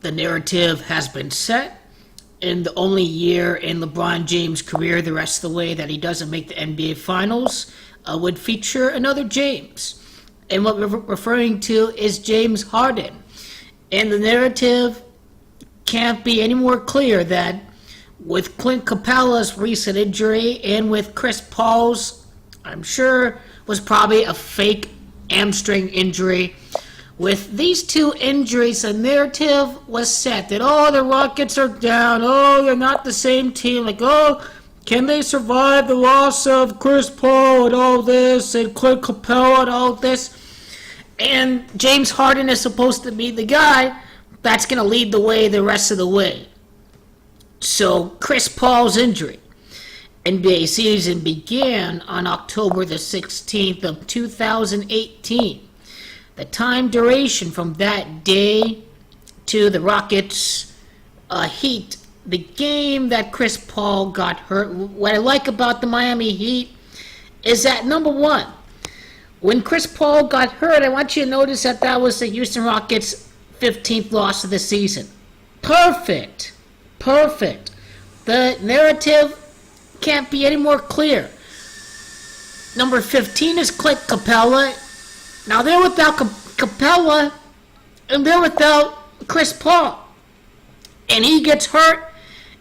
the narrative has been set. In the only year in LeBron James' career the rest of the way that he doesn't make the NBA Finals would feature another James. And what we're referring to is James Harden. And the narrative can't be any more clear that with Clint Capela's recent injury and with Chris Paul's, I'm sure, was probably a fake hamstring injury. With these two injuries, the narrative was set that, oh, the Rockets are down, oh, they're not the same team, like, oh, can they survive the loss of Chris Paul and all this, and Clint Capela and all this? And James Harden is supposed to be the guy that's going to lead the way the rest of the way. So, Chris Paul's injury. NBA season began on October the 16th of 2018. The time duration from that day to the Rockets Heat, the game that Chris Paul got hurt. What I like about the Miami Heat is that, number one, when Chris Paul got hurt, I want you to notice that that was the Houston Rockets' 15th loss of the season. Perfect. The narrative can't be any more clear. Number 15 is Clint Capela. Now they're without Capela, and they're without Chris Paul. And he gets hurt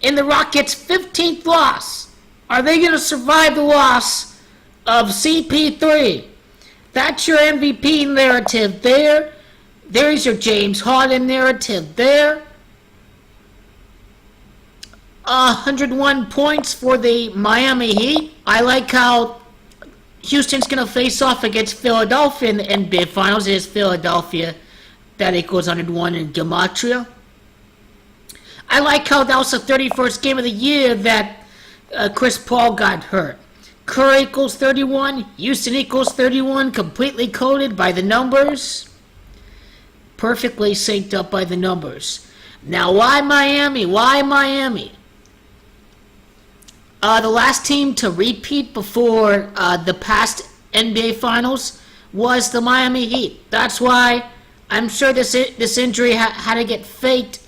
in the Rockets' 15th loss. Are they going to survive the loss of CP3? That's your MVP narrative there. There's your James Harden narrative there. 101 points for the Miami Heat. I like how Houston's going to face off against Philadelphia in the NBA Finals. It is Philadelphia. That equals 101 in Gematria. I like how that was the 31st game of the year that Chris Paul got hurt. Curry equals 31. Houston equals 31. Completely coded by the numbers. Perfectly synced up by the numbers. Now, why Miami? Why Miami? The last team to repeat before the past NBA Finals was the Miami Heat. That's why I'm sure this injury had to get faked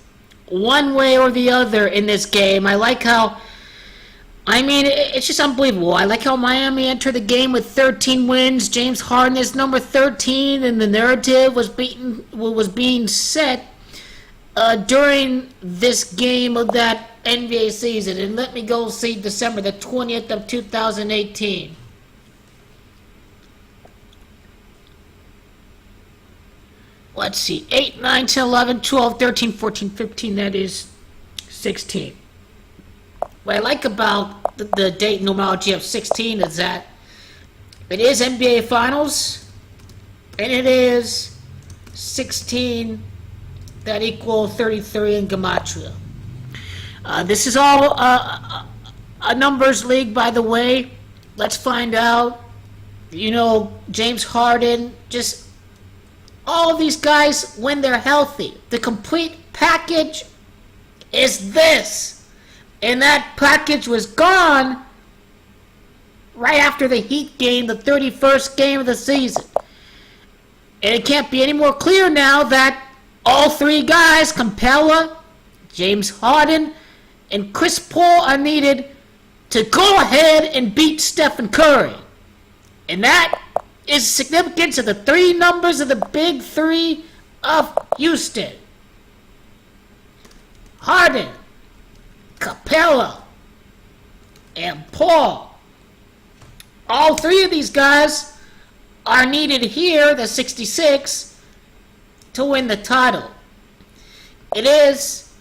one way or the other in this game. I like how, it's just unbelievable. I like how Miami entered the game with 13 wins. James Harden is number 13, and the narrative was being set during this game of that NBA season. And let me go see December the 20th of 2018. Let's see, 8, 9, 10, 11, 12, 13, 14, 15, that is 16. What I like about the date numerology of 16 is that it is NBA Finals, and it is 16 that equal 33 in Gematria. This is all a numbers league, by the way. Let's find out. James Harden, just all of these guys when they're healthy. The complete package is this. And that package was gone right after the Heat game, the 31st game of the season. And it can't be any more clear now that all three guys, Capela, James Harden, and Chris Paul, are needed to go ahead and beat Stephen Curry. And that is the significance of the three numbers of the big three of Houston. Harden, Capela, and Paul. All three of these guys are needed here, the 66, to win the title. It is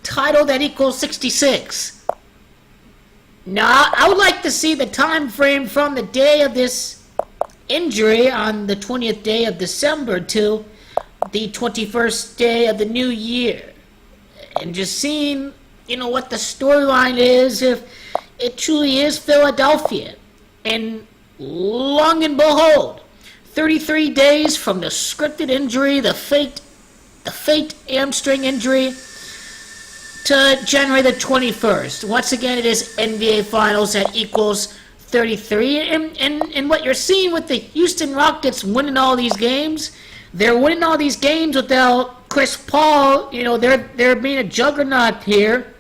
title that equals 66. Now, I would like to see the time frame from the day of this injury on the 20th day of December to the 21st day of the new year. And just seeing, what the storyline is, if it truly is Philadelphia. And long and behold, 33 days from the scripted injury, the faked hamstring injury, to January the 21st. Once again, it is NBA Finals that equals 33. And what you're seeing with the Houston Rockets winning all these games, they're winning all these games without Chris Paul, they're being a juggernaut here.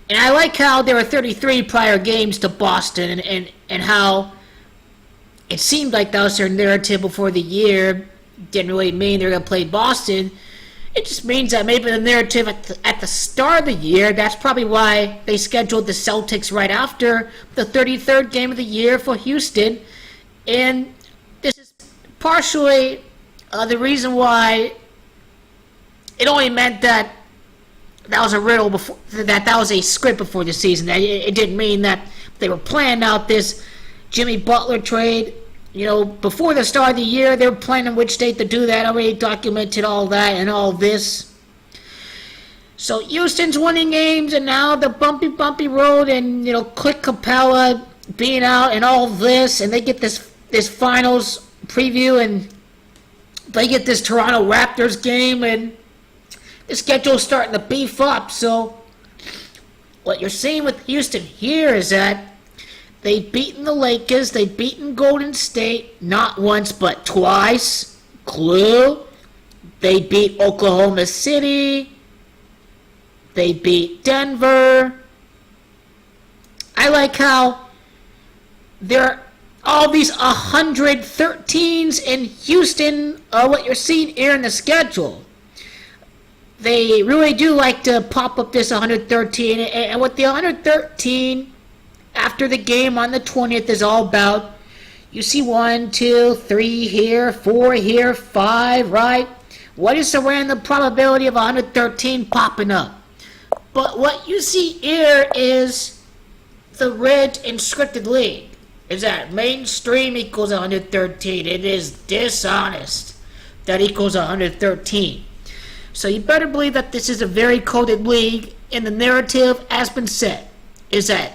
And I like how there were 33 prior games to Boston and how it seemed like that was their narrative before the year. Didn't really mean they were going to play Boston. It just means that maybe the narrative at the start of the year, that's probably why they scheduled the Celtics right after the 33rd game of the year for Houston. And this is partially the reason why it only meant that was a riddle before, that was a script before the season. It didn't mean that they were planning out this Jimmy Butler trade. Before the start of the year, they were planning which state to do that. I already documented all that and all this. So Houston's winning games, and now the bumpy road, and Clint Capela being out, and all this, and they get this finals preview, and they get this Toronto Raptors game, and the schedule's starting to beef up. So what you're seeing with Houston here is that they've beaten the Lakers, they've beaten Golden State, not once but twice. Clue. They beat Oklahoma City. They beat Denver. I like how there are all these 113s in Houston are what you're seeing here in the schedule. They really do like to pop up this 113, and with the 113 after the game on the 20th is all about, you see 1, 2, 3 here, 4 here, 5, right? What is the random probability of 113 popping up? But what you see here is the rigged and scripted league. Is that mainstream equals 113. It is dishonest that equals 113. So you better believe that this is a very coded league, and the narrative has been set is that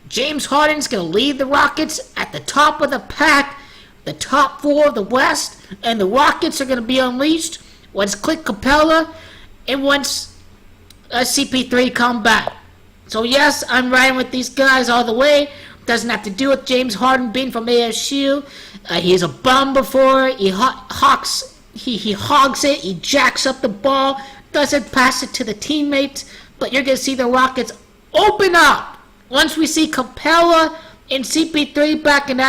James Harden's going to lead the Rockets at the top of the pack, the top 4 of the West, and the Rockets are going to be unleashed once Clint Capela and once CP3 come back. So yes, I'm riding with these guys all the way. Doesn't have to do with James Harden being from ASU. He's a bum before. He hogs it. He jacks up the ball. Doesn't pass it to the teammates. But you're going to see the Rockets open up once we see Capela and CP3 back in action.